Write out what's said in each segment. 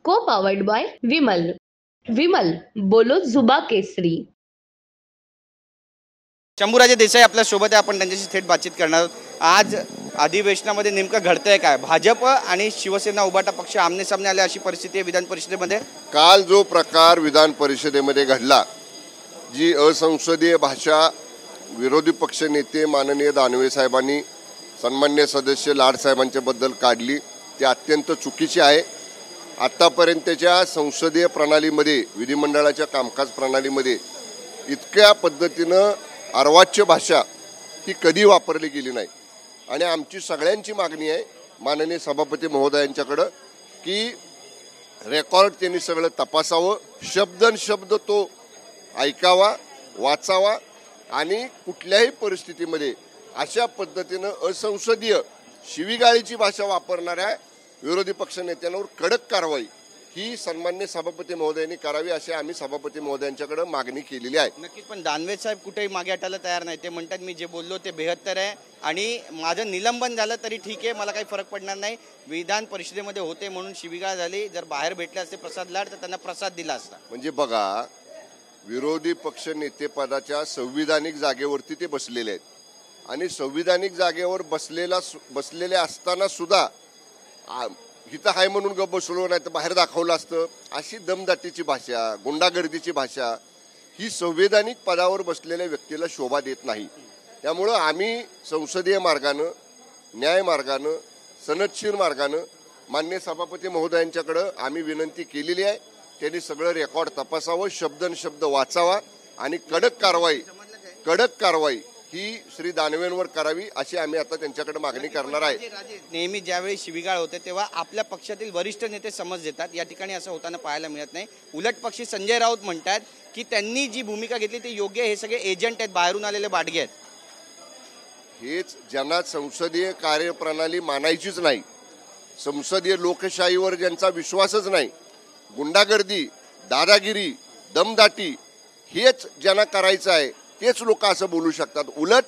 को powered by Vimal. Vimal बोलो जुबा केसरी. शंभूराजे देसाई आपल्या सोबत आहे. आपण त्यांच्याशी थेट बातचीत करणार आहोत. आज अधिवेशनामध्ये नेमकं घडतंय काय? भाजप आणि शिवसेना उभाटा पक्ष आमने सामने आले अशी परिस्थिती आहे विधान परिषदेमध्ये. काल जो प्रकार विधान परिषदेमध्ये घडला, जी असंसदीय भाषा विरोधी पक्ष नेते माननीय दानवे साहेबांनी सन्मान्य सदस्य लाड साहेबांच्या बद्दल काढली, ती अत्यंत चुकीची आहे. आतापर्यंतच्या संसदीय प्रणालीमध्ये, विधिमंडळाच्या कामकाज प्रणालीमध्ये इतक्या पद्धतीनं अर्वाच्य भाषा ही कधी वापरली गेली नाही. आणि आमची सगळ्यांची मागणी आहे माननीय सभापती महोदयांच्याकडं की रेकॉर्ड त्यांनी सगळं तपासावं, शब्दनशब्द तो ऐकावा, वाचावा आणि कुठल्याही परिस्थितीमध्ये अशा पद्धतीनं असंसदीय शिवीगाळीची भाषा वापरणाऱ्या विरोधी पक्ष नेत्यांवर कडक कारवाई ही सन्मान्य सभापती महोदयांनी करावी अशी आम्ही सभापती महोदयांच्याकडे मागणी केलेली आहे. नक्कीच, पण दानवे साहेब कुठेही मागे हटायला तयार नाही. ते म्हणतात मी जे बोललो ते 72 आहे आणि माझं निलंबन झालं तरी ठीक आहे, मला काही फरक पडणार नाही. विधान परिषदेमध्ये होते म्हणून शिवीगाळ झाली, जर बाहेर भेटले असते प्रसाद लाड तर त्यांना प्रसाद दिला असता. म्हणजे बघा, विरोधी पक्ष नेतेपदाच्या संविधानिक जागेवरती ते बसलेले आहेत आणि संविधानिक जागेवर बसलेले असताना सुद्धा इथं हाय म्हणून गप बसलो नाही तर बाहेर दाखवलं असतं, अशी दमदाटीची भाषा, गुंडागर्दीची भाषा ही संवैधानिक पदावर बसलेल्या व्यक्तीला शोभा देत नाही. त्यामुळं आम्ही संसदीय मार्गानं, न्याय मार्गानं, सनदशीर मार्गानं माननीय सभापती महोदयांच्याकडं आम्ही विनंती केलेली आहे. त्यांनी सगळं रेकॉर्ड तपासावं, शब्दनशब्द वाचावा आणि कडक कारवाई ही श्री दानवेंवर करावी अशी आम्ही आता त्यांच्याकडे मागणी करणार आहे. नेहमी ज्यावेळी शिवीगाळ होते तेव्हा आपल्या पक्षातील वरिष्ठ नेते समज देतात, या ठिकाणी असं होताना पाहायला मिळत नाही. उलट पक्षी संजय राऊत म्हणतात की त्यांनी जी भूमिका घेतली ती योग्य, हे सगळे एजंट आहेत, बाहेरून आलेले बाडगे आहेत. हेच ज्यांना संसदीय कार्यप्रणाली मानायचीच नाही, संसदीय लोकशाहीवर ज्यांचा विश्वासच नाही, गुंडागर्दी, दादागिरी, दमदाटी हेच ज्यांना करायचं आहे तेच लोक असं बोलू शकतात. उलट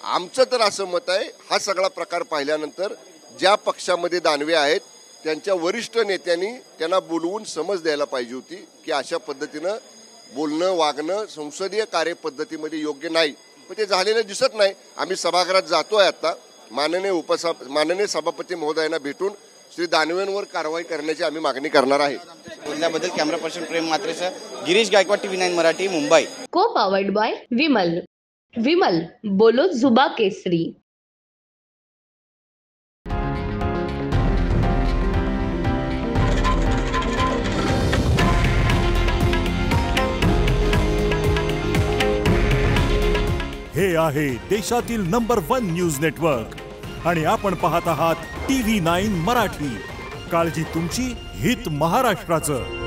आमचं तर असं मत आहे, हा सगळा प्रकार पाहिल्यानंतर ज्या पक्षामध्ये दानवे आहेत त्यांच्या वरिष्ठ नेत्यांनी त्यांना बोलवून समज द्यायला पाहिजे होती की अशा पद्धतीनं बोलणं, वागणं संसदीय कार्यपद्धतीमध्ये योग्य नाही. पण ते झालेलं दिसत नाही. आम्ही सभागृहात जातोय आता, माननीय सभापती महोदयांना भेटून श्री दानवेंवर कारवाई करण्याची आम्ही मागणी करणार आहे. बोलण्याबद्दल कॅमेरा पर्सन प्रेम मात्रेसह गिरीश गायकवाड, TV9 मराठी, मुंबई. को पावर्ड बाय विमल. विमल बोलो जुबा केसरी. हे आहे देशातील नंबर 1 न्यूज नेटवर्क आणि आपण पाहत आहात TV9 मराठी. काळजी तुमची, हित महाराष्ट्राचं.